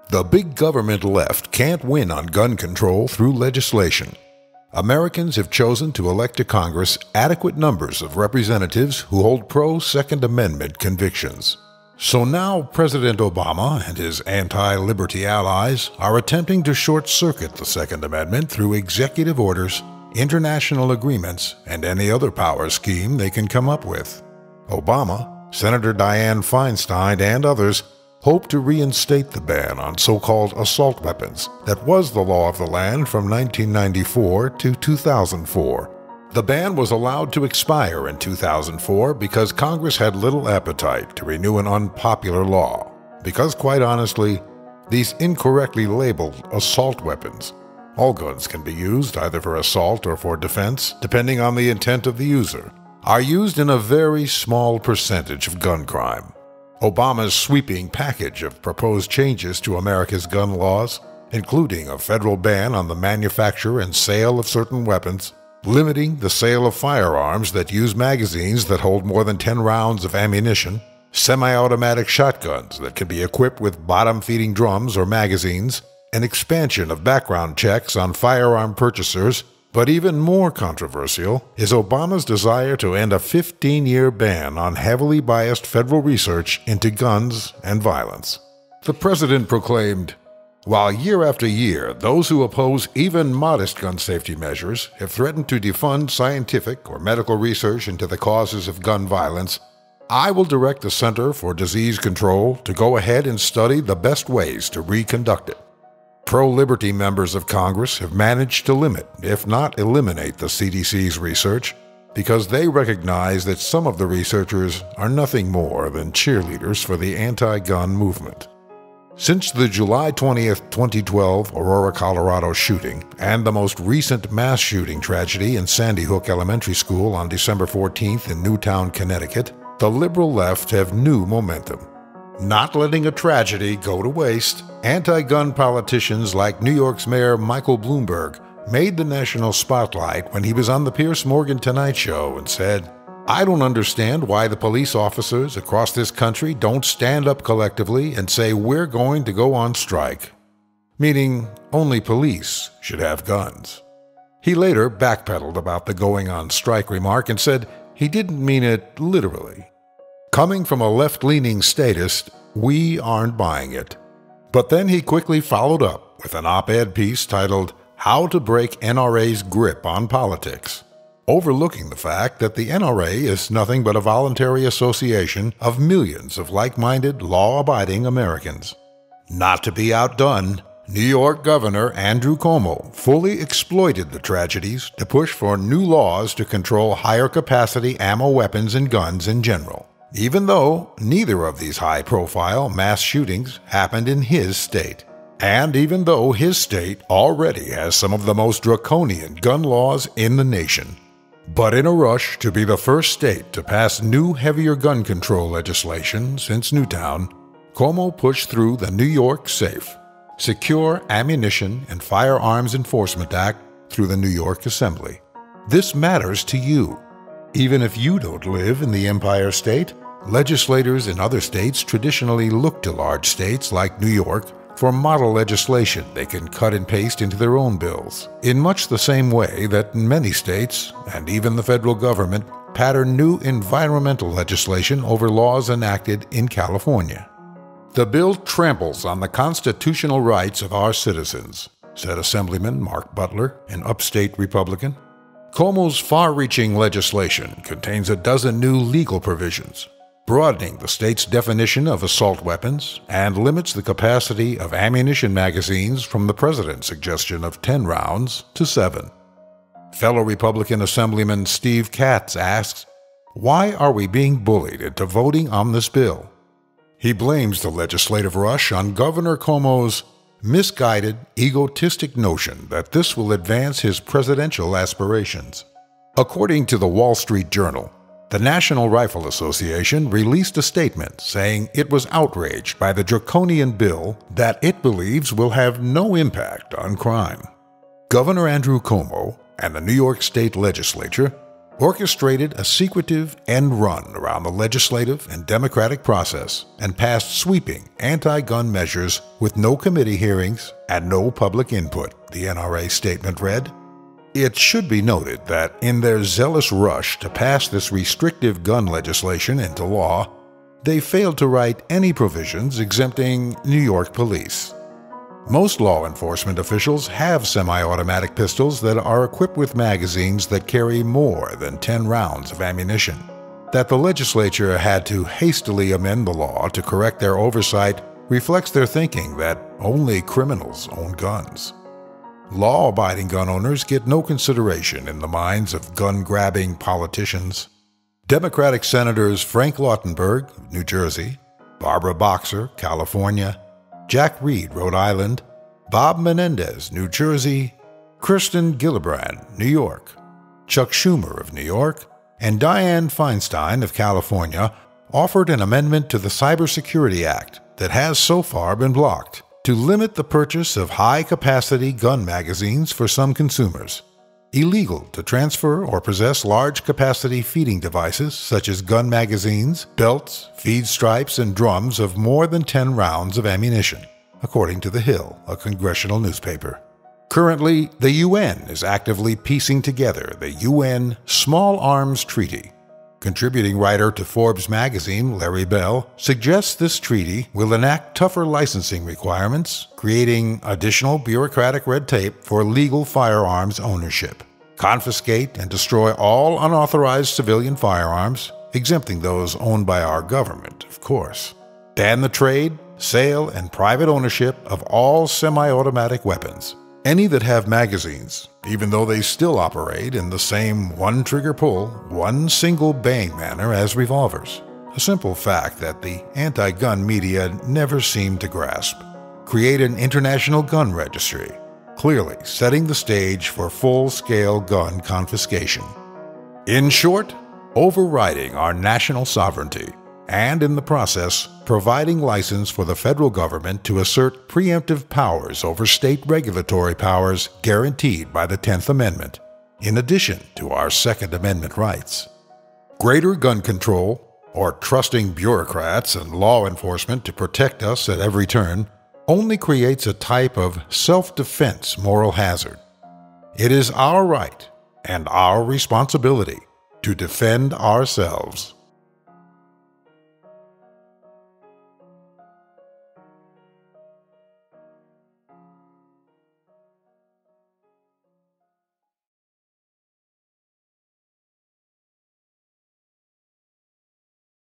The big government left can't win on gun control through legislation. Americans have chosen to elect to Congress adequate numbers of representatives who hold pro-Second Amendment convictions. So now President Obama and his anti-liberty allies are attempting to short-circuit the Second Amendment through executive orders, international agreements, and any other power scheme they can come up with. Obama, Senator Dianne Feinstein, and others hope to reinstate the ban on so-called assault weapons that was the law of the land from 1994 to 2004. The ban was allowed to expire in 2004 because Congress had little appetite to renew an unpopular law, because quite honestly, these incorrectly labeled assault weapons. All guns can be used either for assault or for defense, depending on the intent of the user, are used in a very small percentage of gun crime. Obama's sweeping package of proposed changes to America's gun laws, including a federal ban on the manufacture and sale of certain weapons, limiting the sale of firearms that use magazines that hold more than 10 rounds of ammunition, semi-automatic shotguns that can be equipped with bottom-feeding drums or magazines, an expansion of background checks on firearm purchasers, but even more controversial is Obama's desire to end a 15-year ban on heavily biased federal research into guns and violence. The president proclaimed, "While year after year, those who oppose even modest gun safety measures have threatened to defund scientific or medical research into the causes of gun violence, I will direct the Center for Disease Control to go ahead and study the best ways to reconduct it." Pro-liberty members of Congress have managed to limit, if not eliminate, the CDC's research because they recognize that some of the researchers are nothing more than cheerleaders for the anti-gun movement. Since the July 20th, 2012 Aurora, Colorado shooting and the most recent mass shooting tragedy in Sandy Hook Elementary School on December 14th in Newtown, Connecticut, the liberal left have new momentum. Not letting a tragedy go to waste, anti-gun politicians like New York's Mayor Michael Bloomberg made the national spotlight when he was on the Piers Morgan Tonight Show and said, "I don't understand why the police officers across this country don't stand up collectively and say we're going to go on strike," meaning only police should have guns. He later backpedaled about the going on strike remark and said he didn't mean it literally. Coming from a left-leaning statist, we aren't buying it. But then he quickly followed up with an op-ed piece titled, "How to Break NRA's Grip on Politics," overlooking the fact that the NRA is nothing but a voluntary association of millions of like-minded, law-abiding Americans. Not to be outdone, New York Governor Andrew Cuomo fully exploited the tragedies to push for new laws to control higher-capacity ammo weapons and guns in general, even though neither of these high-profile mass shootings happened in his state, and even though his state already has some of the most draconian gun laws in the nation. But in a rush to be the first state to pass new heavier gun control legislation since Newtown, Cuomo pushed through the New York SAFE, Secure Ammunition and Firearms Enforcement Act, through the New York Assembly. This matters to you. Even if you don't live in the Empire State, legislators in other states traditionally look to large states like New York for model legislation they can cut and paste into their own bills, in much the same way that many states, and even the federal government, pattern new environmental legislation over laws enacted in California. "The bill tramples on the constitutional rights of our citizens," said Assemblyman Mark Butler, an upstate Republican. Cuomo's far-reaching legislation contains a dozen new legal provisions, broadening the state's definition of assault weapons and limits the capacity of ammunition magazines from the president's suggestion of 10 rounds to 7. Fellow Republican Assemblyman Steve Katz asks, "Why are we being bullied into voting on this bill?" He blames the legislative rush on Governor Cuomo's misguided, egotistic notion that this will advance his presidential aspirations. According to the Wall Street Journal, the National Rifle Association released a statement saying it was outraged by the draconian bill that it believes will have no impact on crime. Governor Andrew Cuomo and the New York State Legislature orchestrated a secretive end run around the legislative and democratic process and passed sweeping anti-gun measures with no committee hearings and no public input, the NRA statement read. It should be noted that in their zealous rush to pass this restrictive gun legislation into law, they failed to write any provisions exempting New York police. Most law enforcement officials have semi-automatic pistols that are equipped with magazines that carry more than 10 rounds of ammunition. That the legislature had to hastily amend the law to correct their oversight reflects their thinking that only criminals own guns. Law-abiding gun owners get no consideration in the minds of gun-grabbing politicians. Democratic Senators Frank Lautenberg of New Jersey, Barbara Boxer, California, Jack Reed, Rhode Island, Bob Menendez, New Jersey, Kirsten Gillibrand, New York, Chuck Schumer of New York, and Dianne Feinstein of California offered an amendment to the Cybersecurity Act that has so far been blocked to limit the purchase of high-capacity gun magazines for some consumers. Illegal to transfer or possess large-capacity feeding devices such as gun magazines, belts, feed stripes, and drums of more than 10 rounds of ammunition, according to The Hill, a congressional newspaper. Currently, the UN is actively piecing together the UN Small Arms Treaty. Contributing writer to Forbes magazine, Larry Bell, suggests this treaty will enact tougher licensing requirements, creating additional bureaucratic red tape for legal firearms ownership, confiscate and destroy all unauthorized civilian firearms, exempting those owned by our government, of course, ban the trade, sale, and private ownership of all semi-automatic weapons, any that have magazines, even though they still operate in the same one-trigger pull, one single bang manner as revolvers, a simple fact that the anti-gun media never seem to grasp. Create an international gun registry, clearly setting the stage for full-scale gun confiscation. In short, overriding our national sovereignty, and in the process, providing license for the federal government to assert preemptive powers over state regulatory powers guaranteed by the 10th Amendment, in addition to our Second Amendment rights. Greater gun control, or trusting bureaucrats and law enforcement to protect us at every turn, only creates a type of self-defense moral hazard. It is our right and our responsibility to defend ourselves.